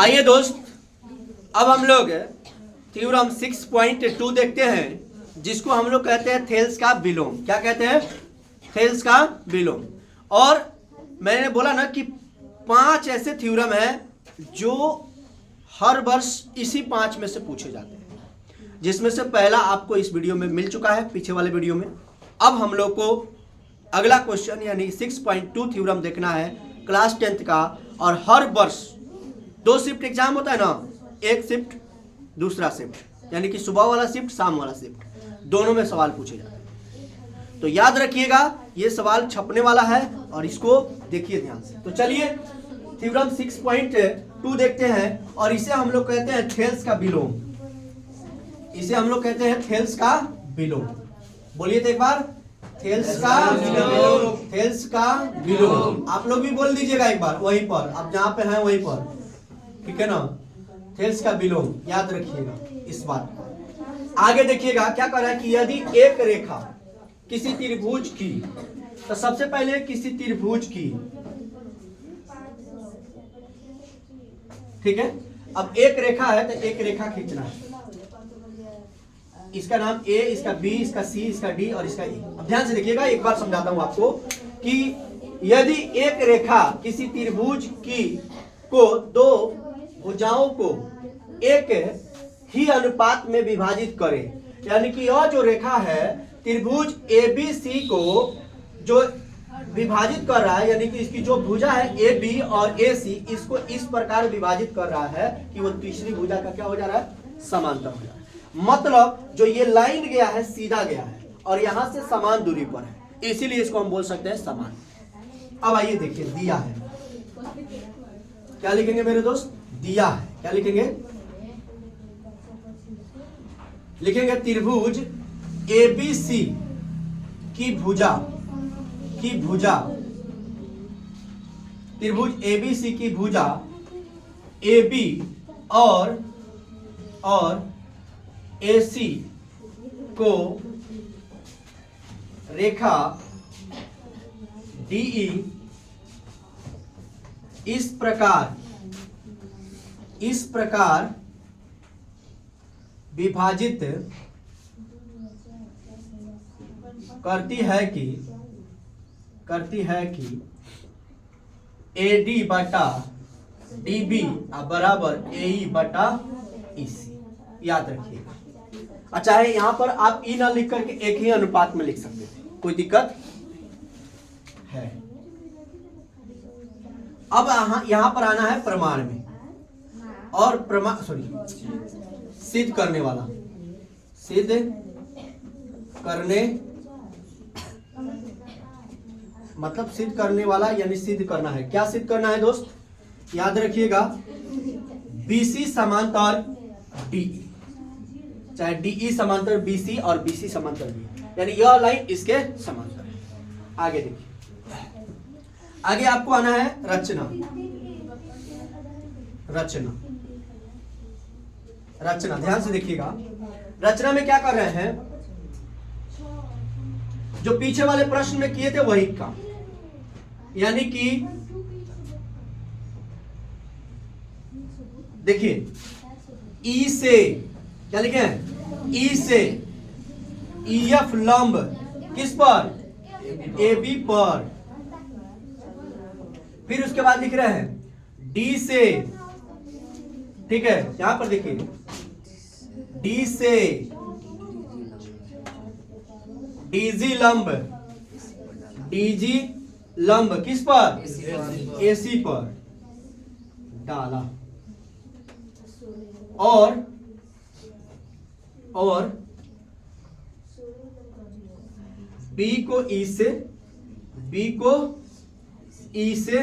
आइए दोस्त, अब हम लोग थ्योरम 6.2 देखते हैं, जिसको हम लोग कहते हैं थेल्स का विलोम। क्या कहते हैं? थेल्स का विलोम। और मैंने बोला ना कि 5 ऐसे थ्योरम हैं जो हर वर्ष इसी 5 में से पूछे जाते हैं, जिसमें से पहला आपको इस वीडियो में मिल चुका है, पीछे वाले वीडियो में। अब हम लोग को अगला क्वेश्चन यानी 6.2 थ्योरम देखना है क्लास 10th का। और हर वर्ष 2 शिफ्ट एग्जाम होता है ना, एक शिफ्ट दूसरा शिफ्ट, यानी कि सुबह वाला शिफ्ट शाम वाला शिफ्ट, दोनों में सवाल पूछे जाते हैं। तो याद रखिएगा, ये सवाल छपने वाला है और इसको देखिए ध्यान से। तो चलिए थ्योरम 6.2 देखते हैं, और इसे हम लोग कहते हैं थेल्स का विलोम। इसे हम लोग कहते हैं थेल्स का विलोम। बोलिए तो एक बार, थेल्स का विलोम। थेल्स का विलोम। आप लोग भी बोल दीजिएगा एक बार वहीं पर, आप जहां पे हैं वहीं पर, ठीक है ना। थेल्स का विलोम याद रखिएगा इस बात को। आगे देखिएगा क्या कर रहा है कि यदि एक रेखा किसी त्रिभुज की, तो सबसे पहले किसी त्रिभुज की, ठीक है। अब एक रेखा है तो एक रेखा खींचना है। इसका नाम ए, इसका बी, इसका सी, इसका डी और इसका ई। अब ध्यान से देखिएगा, एक बार समझाता हूं आपको कि यदि एक रेखा किसी त्रिभुज की को दो भुजाओं को एक ही अनुपात में विभाजित करे, यानी कि यह जो रेखा है त्रिभुज ए बी सी को जो विभाजित कर रहा है, यानी कि इसकी जो भुजा है ए बी और ए सी, इसको इस प्रकार विभाजित कर रहा है कि वो तीसरी भुजा का क्या हो जा रहा है? समांतर हो जा रहा है। मतलब जो ये लाइन गया है सीधा गया है और यहां से समान दूरी पर है, इसीलिए इसको हम बोल सकते हैं समान। अब आइए देखिए, दिया है, क्या लिखेंगे मेरे दोस्त? दिया है, क्या लिखेंगे? लिखेंगे त्रिभुज ए बी सी की भुजा, त्रिभुज ए बी सी की भुजा ए बी और ए सी को रेखा डीई इस प्रकार विभाजित करती है कि ए डी बटा डी बी बराबर ए ई बटा ई सी। याद रखिएगा। अच्छा है, यहां पर आप ई ना लिख करके एक ही अनुपात में लिख सकते थे, कोई दिक्कत है? अब यहां पर आना है प्रमाण में, और सिद्ध करने वाला, सिद्ध करने मतलब सिद्ध करने वाला यानी सिद्ध करना है। क्या सिद्ध करना है दोस्त? याद रखिएगा, बीसी समांतर डीई, चाहे डीई समांतर बीसी और बीसी समांतर डी, यानी यह लाइन इसके समांतर है। आगे देखिए, आगे आपको आना है रचना। ध्यान से देखिएगा, रचना में क्या कर रहे हैं? जो पीछे वाले प्रश्न में किए थे वही काम, यानी कि देखिए ई से क्या लिखे हैं? ई से ईएफ लंब किस पर? ए बी पर। फिर उसके बाद लिख रहे हैं डी से, ठीक है, यहां पर देखिए डी से डीजी लंब किस पर? एसी पर डाला। और बी को ई से, बी को ई से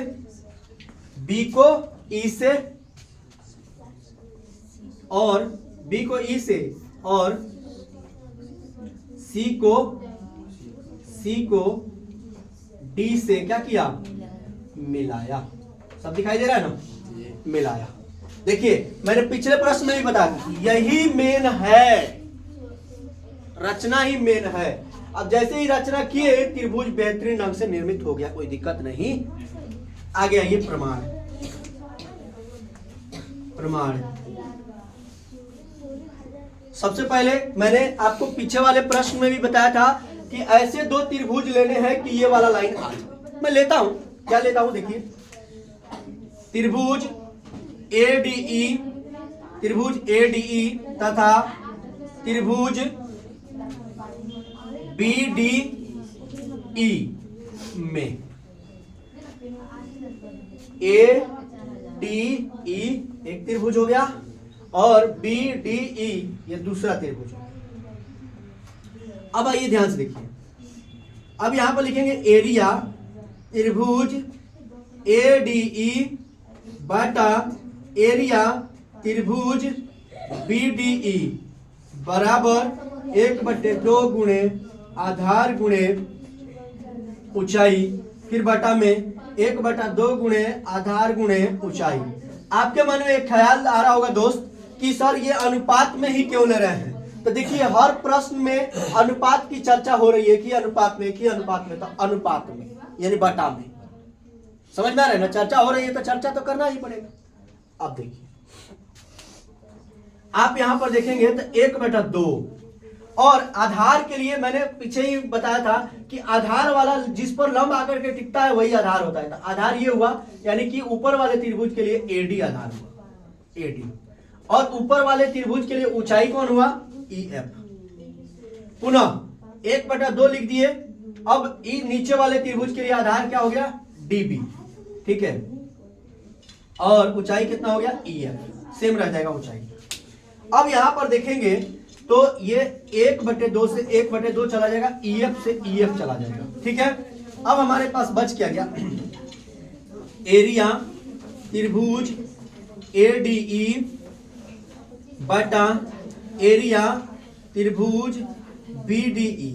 और बी को ई से और सी को डी से क्या किया? मिलाया। सब दिखाई दे रहा है ना? मिलाया। देखिए मैंने पिछले प्रश्न में भी बताया, यही मेन है, रचना ही मेन है। अब जैसे ही रचना किए त्रिभुज बेहतरीन ढंग से निर्मित हो गया, कोई दिक्कत नहीं। आगे आइए प्रमाण। प्रमाण। सबसे पहले मैंने आपको पीछे वाले प्रश्न में भी बताया था कि ऐसे दो त्रिभुज लेने हैं कि ये वाला लाइन आ जाए। मैं लेता हूं, क्या लेता हूं, देखिए त्रिभुज ADE तथा त्रिभुज BDE में ADE एक त्रिभुज हो गया और BDE ये दूसरा त्रिभुज हो गया। अब आइए ध्यान से देखिए, अब यहां पर लिखेंगे एरिया त्रिभुज ADE बटा एरिया त्रिभुज BDE बराबर 1/2 गुणे आधार गुणे ऊंचाई, फिर बटा में 1/2 गुणे आधार गुणे ऊंचाई। आपके मन में एक ख्याल आ रहा होगा दोस्त कि सर ये अनुपात में ही क्यों ले रहे हैं। तो देखिए हर प्रश्न में अनुपात की चर्चा हो रही है कि अनुपात में, कि अनुपात में, तो अनुपात में यानी बटा में। समझ में आ रहा है ना, चर्चा हो रही है तो चर्चा तो करना ही पड़ेगा। अब देखिए आप यहां पर देखेंगे तो 1/2 और आधार के लिए मैंने पीछे ही बताया था कि आधार वाला जिस पर लंब आकर के टिकता है वही आधार होता है। तो आधार ये हुआ, यानी कि ऊपर वाले त्रिभुज के लिए AD आधार हुआ, AD, और ऊपर वाले त्रिभुज के लिए ऊंचाई कौन हुआ, EF। पुनः 1/2 लिख दिए। अब नीचे वाले त्रिभुज के लिए आधार क्या हो गया, DB, ठीक है, और ऊंचाई कितना हो गया, EF, सेम रह जाएगा ऊंचाई। अब यहां पर देखेंगे तो ये 1/2 से 1/2 चला जाएगा, EF से EF चला जाएगा, ठीक है। अब हमारे पास बच क्या गया, एरिया त्रिभुज ADE बटा एरिया त्रिभुज BDE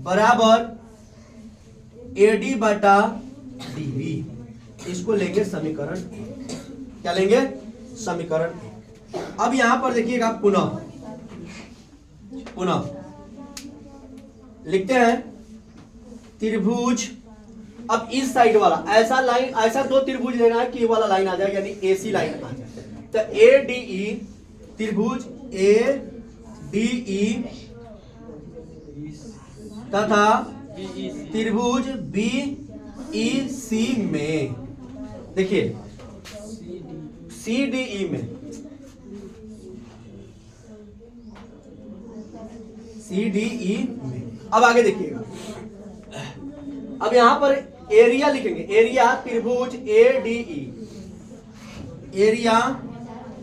बराबर AD बटा DB। इसको लेंगे समीकरण, क्या लेंगे, समीकरण। अब यहां पर देखिएगा पुनः लिखते हैं त्रिभुज, अब इस साइड वाला ऐसा लाइन, ऐसा दो त्रिभुज लेना है कि ये वाला लाइन आ जाए, यानी AC लाइन आ जाए। तो ADE त्रिभुज ADE तथा त्रिभुज BEC में, देखिए CDE में, CDE में। अब आगे देखिएगा, अब यहां पर एरिया लिखेंगे, एरिया त्रिभुज ADE, एरिया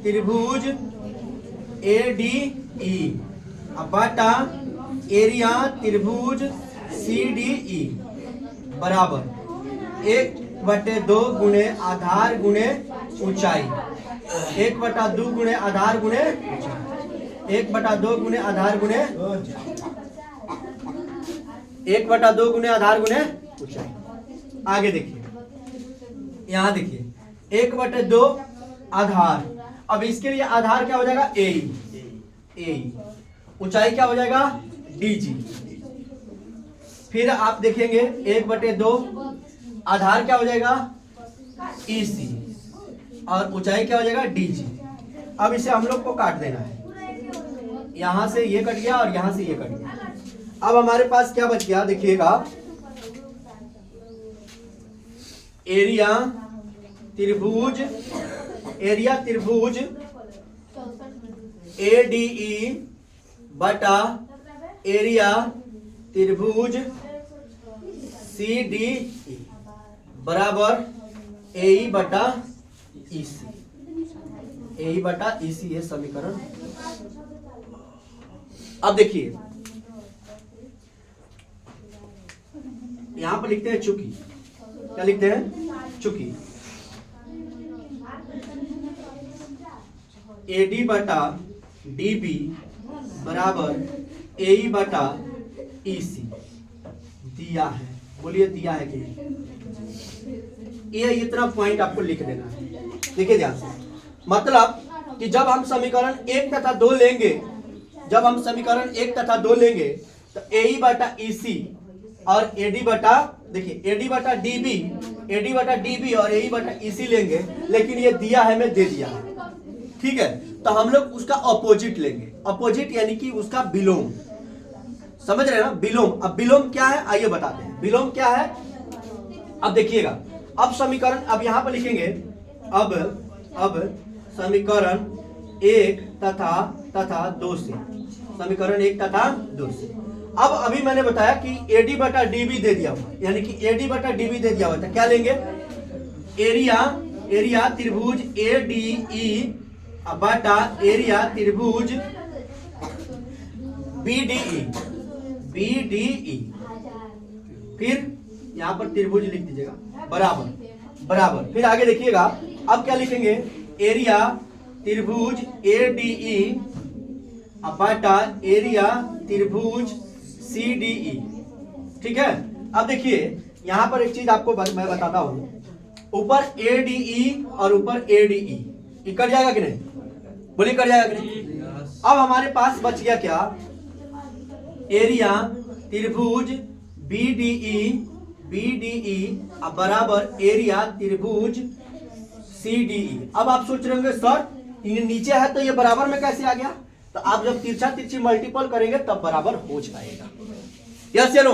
त्रिभुज ADE बटा एरिया त्रिभुज CDE बराबर 1/2 गुणे आधार गुणे ऊंचाई, 1/2 गुणे आधार गुणे ऊंचाई, 1/2 गुणे आधार गुणे 1/2 गुणे आधार गुणे ऊंचाई। आगे देखिए, यहां देखिए 1/2 आधार, अब इसके लिए आधार क्या हो जाएगा, AE, ऊंचाई क्या हो जाएगा, DG। फिर आप देखेंगे 1/2 आधार क्या हो जाएगा, EC, और ऊंचाई क्या हो जाएगा, DG। अब इसे हम लोग को काट देना है, यहां से ये कट गया और यहां से ये कट गया। अब हमारे पास क्या बच गया, देखिएगा एरिया त्रिभुज ADE बटा एरिया त्रिभुज CDE बराबर AE बटा EC, AE बटा EC, ये समीकरण। अब देखिए यहां पर लिखते हैं चूंकि, क्या लिखते हैं, चूंकि AD बटा DB बराबर AE बटा EC दिया है। बोलिए दिया है कि ये इतना पॉइंट आपको लिख देना है। देखिए ध्यान से, मतलब कि जब हम समीकरण 1 तथा 2 लेंगे, जब हम समीकरण 1 तथा 2 लेंगे तो AE बटा EC और AD बटा, देखिए AD बटा DB और AE बटा EC लेंगे, लेकिन ये दिया है, मैं दे दिया है, ठीक है, तो हम लोग उसका अपोजिट लेंगे, अपोजिट यानी कि उसका विलोम, समझ रहे हैं ना, विलोम। अब विलोम क्या है आइए बताते हैं, विलोम क्या है। अब देखिएगा, अब समीकरण, अब यहां पर लिखेंगे, अब समीकरण 1 तथा 2 से, समीकरण 1 तथा 2 से। अब अभी मैंने बताया कि AD बटा DB दे दिया हुआ, यानी कि AD बटा DB दे दिया हुआ था, क्या लेंगे, एरिया त्रिभुज ADE बटा एरिया त्रिभुज BDE, फिर यहां पर त्रिभुज लिख दीजिएगा, बराबर, फिर आगे देखिएगा, अब क्या लिखेंगे, एरिया त्रिभुज ADE बटा एरिया त्रिभुज CDE, ठीक है। अब देखिए यहां पर एक चीज आपको मैं बताता हूं, ऊपर ADE और ऊपर ADE, ये कट जाएगा कि नहीं, बोलिए कट जाएगा कि नहीं। अब हमारे पास बच गया क्या, एरिया त्रिभुज BDE बराबर एरिया त्रिभुज CDE। अब आप सोच रहे होंगे सर ये नीचे है तो ये बराबर में कैसे आ गया, तो आप जब तिरछा तिरछी मल्टीपल करेंगे तब बराबर हो जाएगा, यस या नो,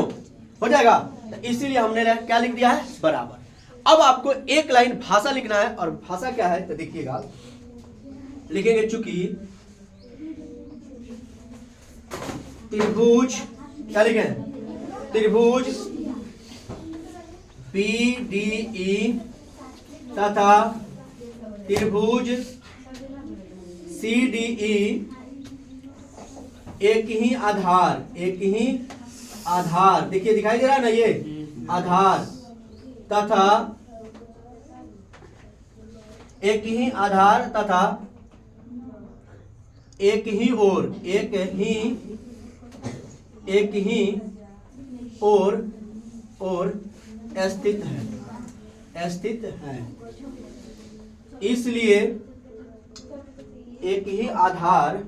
हो जाएगा। तो इसीलिए हमने क्या लिख दिया है, बराबर। अब आपको एक लाइन भाषा लिखना है, और भाषा क्या है तो देखिएगा, लिखेंगे चूंकि त्रिभुज, क्या लिखें, त्रिभुज BDE तथा त्रिभुज CDE एक ही आधार, देखिए दिखाई दे रहा है ना, ये आधार तथा एक ही आधार तथा एक ही ओर स्थित है, इसलिए एक ही आधार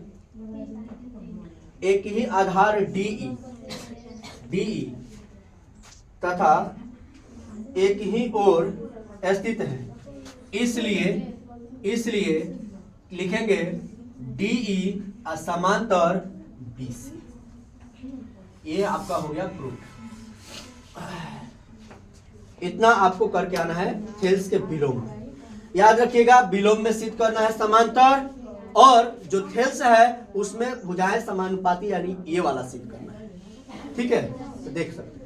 DE तथा एक ही ओर स्थित है, इसलिए लिखेंगे DE समांतर BC। ये आपका हो गया प्रूफ। इतना आपको करके आना है थेल्स के विलोम में। याद रखिएगा, विलोम में सिद्ध करना है समांतर, और जो थेल्स है उसमें भुजाएं समानुपाती यानी ये वाला सिद्ध करना है, ठीक है। तो देख सकते हैं।